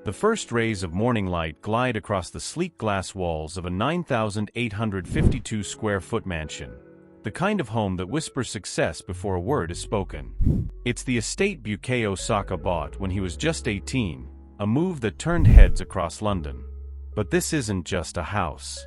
The first rays of morning light glide across the sleek glass walls of a 9,852-square-foot mansion, the kind of home that whispers success before a word is spoken. It's the estate Bukayo Saka bought when he was just 18, a move that turned heads across London. But this isn't just a house.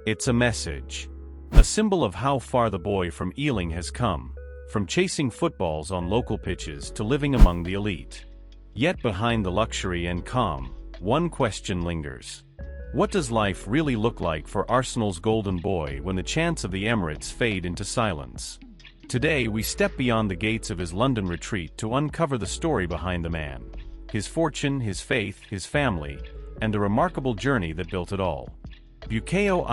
It's a message. A symbol of how far the boy from Ealing has come, from chasing footballs on local pitches to living among the elite. Yet behind the luxury and calm, one question lingers. What does life really look like for Arsenal's golden boy when the chants of the Emirates fade into silence? Today we step beyond the gates of his London retreat to uncover the story behind the man, his fortune, his faith, his family, and the remarkable journey that built it all. Bukayo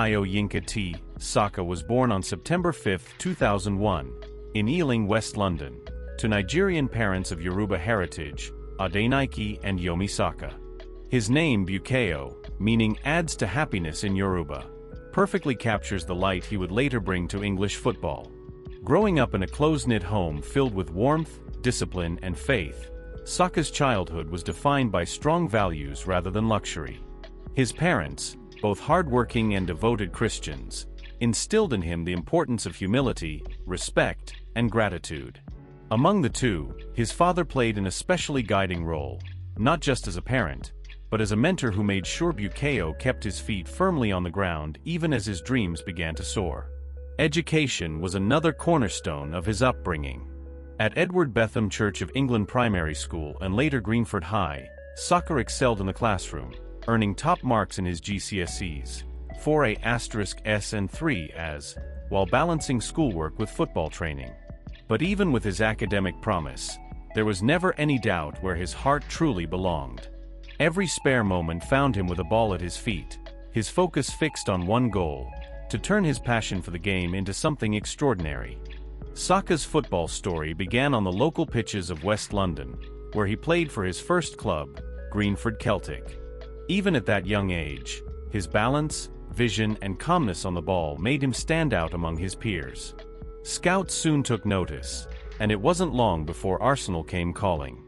Saka was born on September 5, 2001, in Ealing, West London, to Nigerian parents of Yoruba heritage, Adenike and Yomi Saka. His name, Bukayo, meaning adds to happiness in Yoruba, perfectly captures the light he would later bring to English football. Growing up in a close-knit home filled with warmth, discipline, and faith, Saka's childhood was defined by strong values rather than luxury. His parents, both hardworking and devoted Christians, instilled in him the importance of humility, respect, and gratitude. Among the two, his father played an especially guiding role, not just as a parent, but as a mentor who made sure Bukayo kept his feet firmly on the ground even as his dreams began to soar. Education was another cornerstone of his upbringing. At Edward Betham Church of England Primary School and later Greenford High, Saka excelled in the classroom, earning top marks in his GCSEs, 4A*S and 3As, while balancing schoolwork with football training. But even with his academic promise, there was never any doubt where his heart truly belonged. Every spare moment found him with a ball at his feet, his focus fixed on one goal: to turn his passion for the game into something extraordinary. Saka's football story began on the local pitches of West London, where he played for his first club, Greenford Celtic. Even at that young age, his balance, vision, and calmness on the ball made him stand out among his peers. Scouts soon took notice, and it wasn't long before Arsenal came calling.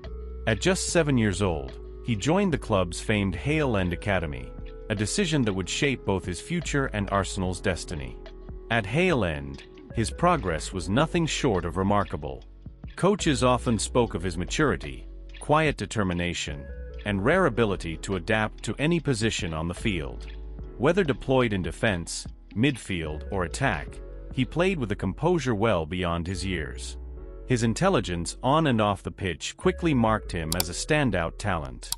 At just 7 years old, he joined the club's famed Hale End Academy, a decision that would shape both his future and Arsenal's destiny. At Hale End, his progress was nothing short of remarkable. Coaches often spoke of his maturity, quiet determination, and rare ability to adapt to any position on the field. Whether deployed in defense, midfield, or attack, he played with a composure well beyond his years. His intelligence on and off the pitch quickly marked him as a standout talent.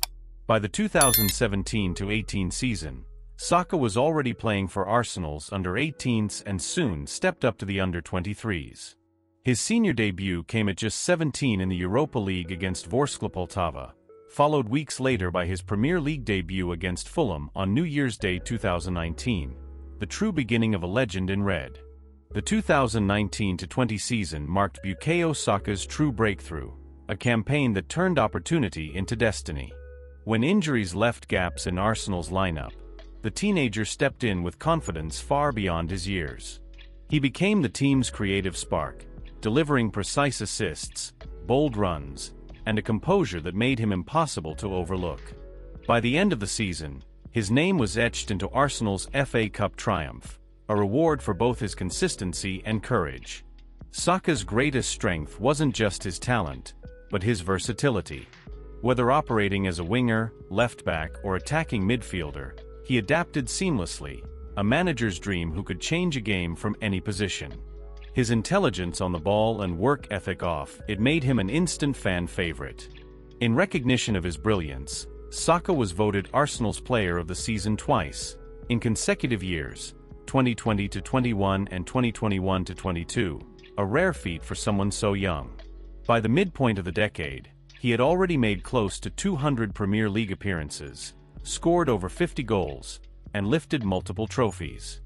By the 2017-18 season, Saka was already playing for Arsenal's under-18s and soon stepped up to the under-23s. His senior debut came at just 17 in the Europa League against Vorskla Poltava, followed weeks later by his Premier League debut against Fulham on New Year's Day 2019, the true beginning of a legend in red. The 2019-20 season marked Bukayo Saka's true breakthrough, a campaign that turned opportunity into destiny. When injuries left gaps in Arsenal's lineup, the teenager stepped in with confidence far beyond his years. He became the team's creative spark, delivering precise assists, bold runs, and a composure that made him impossible to overlook. By the end of the season, his name was etched into Arsenal's FA Cup triumph, a reward for both his consistency and courage. Saka's greatest strength wasn't just his talent, but his versatility. Whether operating as a winger, left-back, or attacking midfielder, he adapted seamlessly, a manager's dream who could change a game from any position. His intelligence on the ball and work ethic off it made him an instant fan favorite. In recognition of his brilliance, Saka was voted Arsenal's Player of the Season twice, in consecutive years, 2020-21 and 2021-22, a rare feat for someone so young. By the midpoint of the decade, he had already made close to 200 Premier League appearances, scored over 50 goals, and lifted multiple trophies.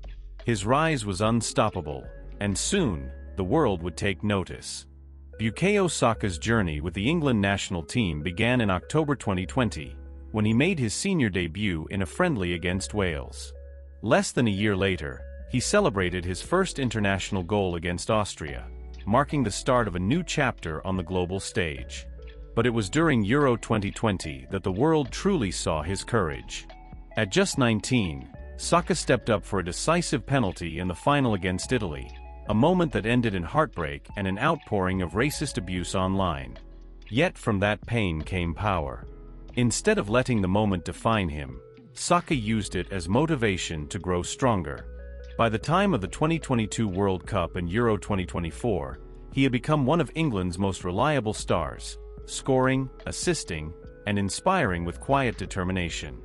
His rise was unstoppable, and soon, the world would take notice. Bukayo Saka's journey with the England national team began in October 2020, when he made his senior debut in a friendly against Wales. Less than a year later, he celebrated his first international goal against Austria, marking the start of a new chapter on the global stage. But it was during Euro 2020 that the world truly saw his courage. At just 19, Saka stepped up for a decisive penalty in the final against Italy, a moment that ended in heartbreak and an outpouring of racist abuse online. Yet from that pain came power. Instead of letting the moment define him, Saka used it as motivation to grow stronger. By the time of the 2022 World Cup and Euro 2024, he had become one of England's most reliable stars, scoring, assisting, and inspiring with quiet determination.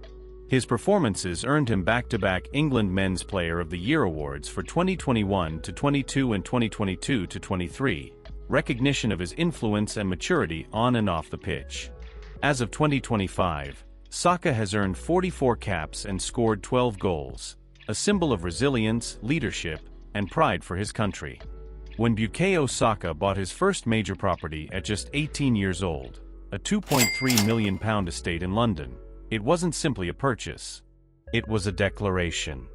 His performances earned him back-to-back England Men's Player of the Year awards for 2021-22 and 2022-23, recognition of his influence and maturity on and off the pitch. As of 2025, Saka has earned 44 caps and scored 12 goals, a symbol of resilience, leadership, and pride for his country. When Bukayo Saka bought his first major property at just 18 years old, a £2.3 million estate in London, it wasn't simply a purchase. It was a declaration.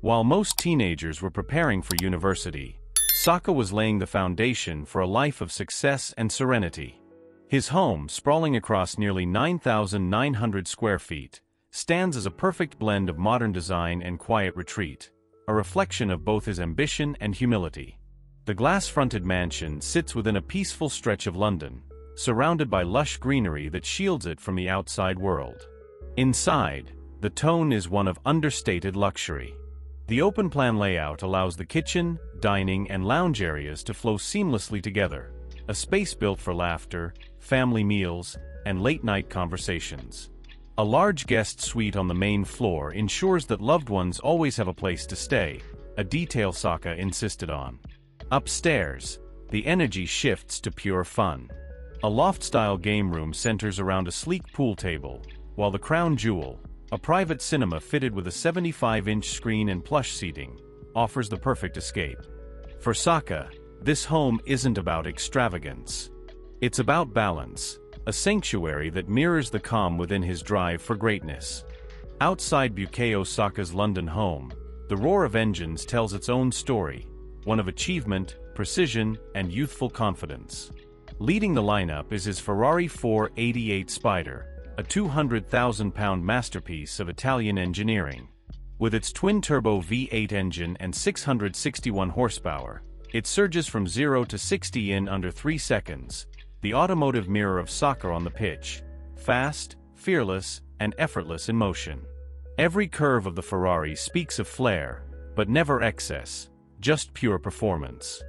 While most teenagers were preparing for university, Saka was laying the foundation for a life of success and serenity. His home, sprawling across nearly 9,900 square feet, stands as a perfect blend of modern design and quiet retreat, a reflection of both his ambition and humility. The glass-fronted mansion sits within a peaceful stretch of London, surrounded by lush greenery that shields it from the outside world. Inside, the tone is one of understated luxury. The open-plan layout allows the kitchen, dining, and lounge areas to flow seamlessly together, a space built for laughter, family meals, and late-night conversations. A large guest suite on the main floor ensures that loved ones always have a place to stay, a detail Saka insisted on. Upstairs, the energy shifts to pure fun. A loft-style game room centers around a sleek pool table, while the crown jewel, a private cinema fitted with a 75-inch screen and plush seating, offers the perfect escape. For Saka, this home isn't about extravagance. It's about balance, a sanctuary that mirrors the calm within his drive for greatness. Outside Bukayo Saka's London home, the roar of engines tells its own story, one of achievement, precision, and youthful confidence. Leading the lineup is his Ferrari 488 Spider, a 200,000-pound masterpiece of Italian engineering. With its twin-turbo V8 engine and 661 horsepower, it surges from 0 to 60 in under 3 seconds, the automotive mirror of Saka on the pitch, fast, fearless, and effortless in motion. Every curve of the Ferrari speaks of flair, but never excess, just pure performance.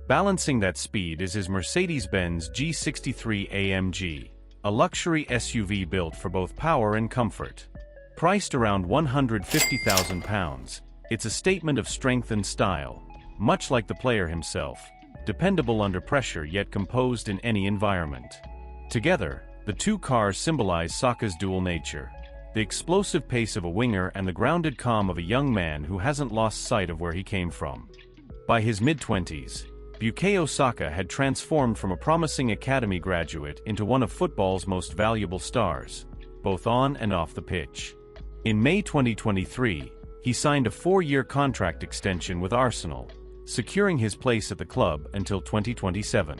Balancing that speed is his Mercedes-Benz G63 AMG, a luxury SUV built for both power and comfort. Priced around £150,000, it's a statement of strength and style, much like the player himself, dependable under pressure yet composed in any environment. Together, the two cars symbolize Saka's dual nature, the explosive pace of a winger and the grounded calm of a young man who hasn't lost sight of where he came from. By his mid-20s, Bukayo Saka had transformed from a promising academy graduate into one of football's most valuable stars, both on and off the pitch. In May 2023, he signed a 4-year contract extension with Arsenal, securing his place at the club until 2027.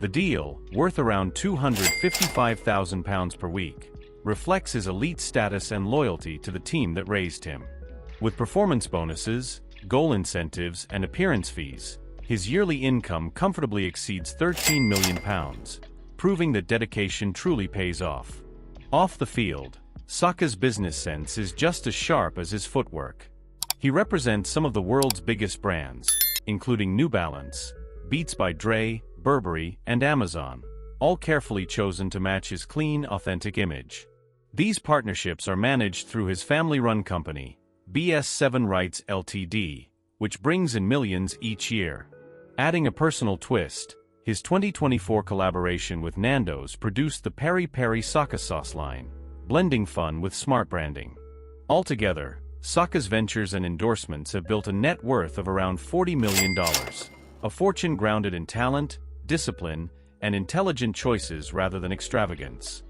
The deal, worth around £255,000 per week, reflects his elite status and loyalty to the team that raised him. With performance bonuses, goal incentives, and appearance fees, his yearly income comfortably exceeds £13 million, proving that dedication truly pays off. Off the field, Saka's business sense is just as sharp as his footwork. He represents some of the world's biggest brands, including New Balance, Beats by Dre, Burberry, and Amazon, all carefully chosen to match his clean, authentic image. These partnerships are managed through his family-run company, BS7 Rights Ltd., which brings in millions each year. Adding a personal twist, his 2024 collaboration with Nando's produced the Peri Peri Saka sauce line, blending fun with smart branding. Altogether, Saka's ventures and endorsements have built a net worth of around $40 million, a fortune grounded in talent, discipline, and intelligent choices rather than extravagance.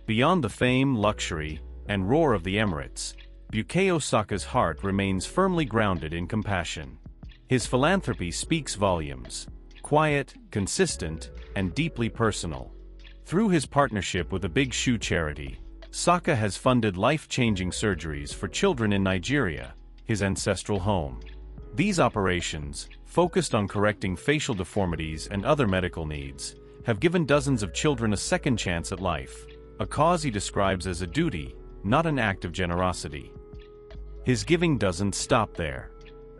Beyond the fame, luxury, and roar of the Emirates, Bukayo Saka's heart remains firmly grounded in compassion. His philanthropy speaks volumes, quiet, consistent, and deeply personal. Through his partnership with a big shoe charity, Saka has funded life-changing surgeries for children in Nigeria, his ancestral home. These operations, focused on correcting facial deformities and other medical needs, have given dozens of children a second chance at life, a cause he describes as a duty, not an act of generosity. His giving doesn't stop there.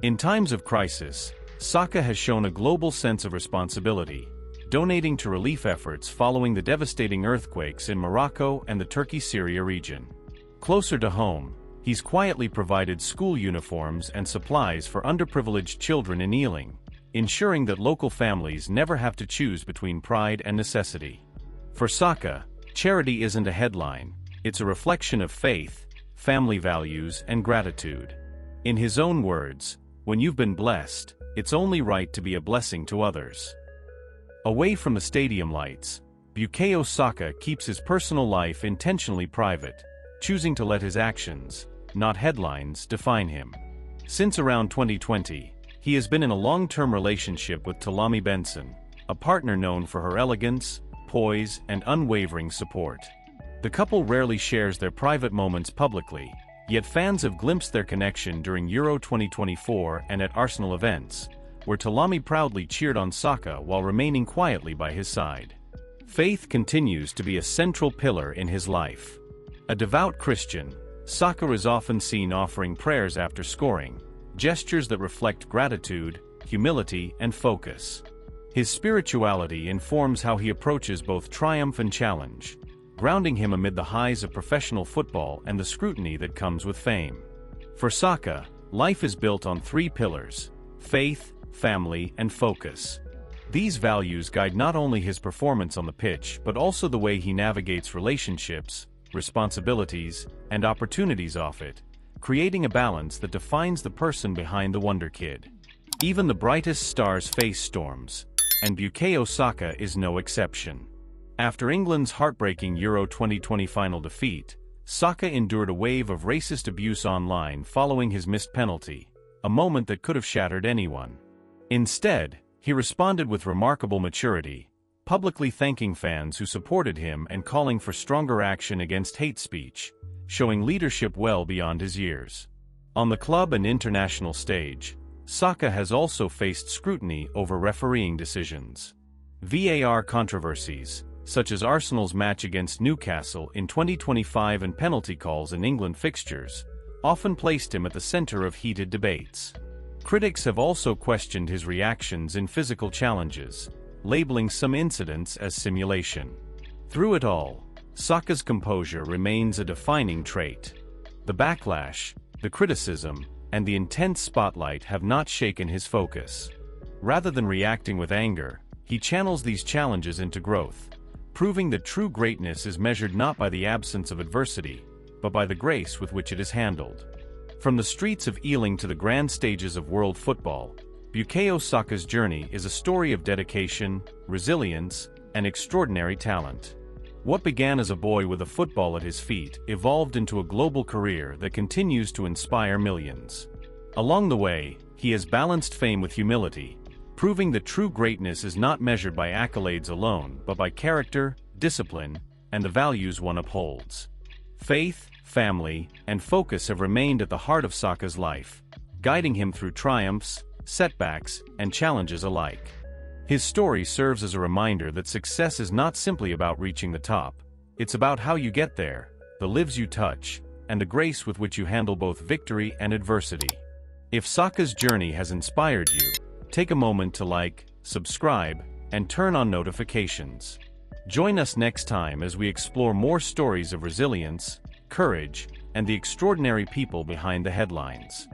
In times of crisis, Saka has shown a global sense of responsibility, donating to relief efforts following the devastating earthquakes in Morocco and the Turkey-Syria region. Closer to home, he's quietly provided school uniforms and supplies for underprivileged children in Ealing, ensuring that local families never have to choose between pride and necessity. For Saka, charity isn't a headline, it's a reflection of faith, family values, and gratitude. In his own words, "When you've been blessed, it's only right to be a blessing to others." Away from the stadium lights, Bukayo Saka keeps his personal life intentionally private, choosing to let his actions, not headlines, define him. Since around 2020, he has been in a long-term relationship with Talami Benson, a partner known for her elegance, poise, and unwavering support. The couple rarely shares their private moments publicly, yet fans have glimpsed their connection during Euro 2024 and at Arsenal events, where Talami proudly cheered on Saka while remaining quietly by his side. Faith continues to be a central pillar in his life. A devout Christian, Saka is often seen offering prayers after scoring, gestures that reflect gratitude, humility, and focus. His spirituality informs how he approaches both triumph and challenge, grounding him amid the highs of professional football and the scrutiny that comes with fame. For Saka, life is built on three pillars: faith, family, and focus. These values guide not only his performance on the pitch but also the way he navigates relationships, responsibilities, and opportunities off it, creating a balance that defines the person behind the Wonderkid. Even the brightest stars face storms, and Bukayo Saka is no exception. After England's heartbreaking Euro 2020 final defeat, Saka endured a wave of racist abuse online following his missed penalty, a moment that could have shattered anyone. Instead, he responded with remarkable maturity, publicly thanking fans who supported him and calling for stronger action against hate speech, showing leadership well beyond his years. On the club and international stage, Saka has also faced scrutiny over refereeing decisions. VAR controversies, such as Arsenal's match against Newcastle in 2025 and penalty calls in England fixtures, often placed him at the center of heated debates. Critics have also questioned his reactions in physical challenges, labeling some incidents as simulation. Through it all, Saka's composure remains a defining trait. The backlash, the criticism, and the intense spotlight have not shaken his focus. Rather than reacting with anger, he channels these challenges into growth, proving that true greatness is measured not by the absence of adversity, but by the grace with which it is handled. From the streets of Ealing to the grand stages of world football, Bukayo Saka's journey is a story of dedication, resilience, and extraordinary talent. What began as a boy with a football at his feet evolved into a global career that continues to inspire millions. Along the way, he has balanced fame with humility, proving that true greatness is not measured by accolades alone but by character, discipline, and the values one upholds. Faith, family, and focus have remained at the heart of Saka's life, guiding him through triumphs, setbacks, and challenges alike. His story serves as a reminder that success is not simply about reaching the top, it's about how you get there, the lives you touch, and the grace with which you handle both victory and adversity. If Saka's journey has inspired you, take a moment to like, subscribe, and turn on notifications. Join us next time as we explore more stories of resilience, courage, and the extraordinary people behind the headlines.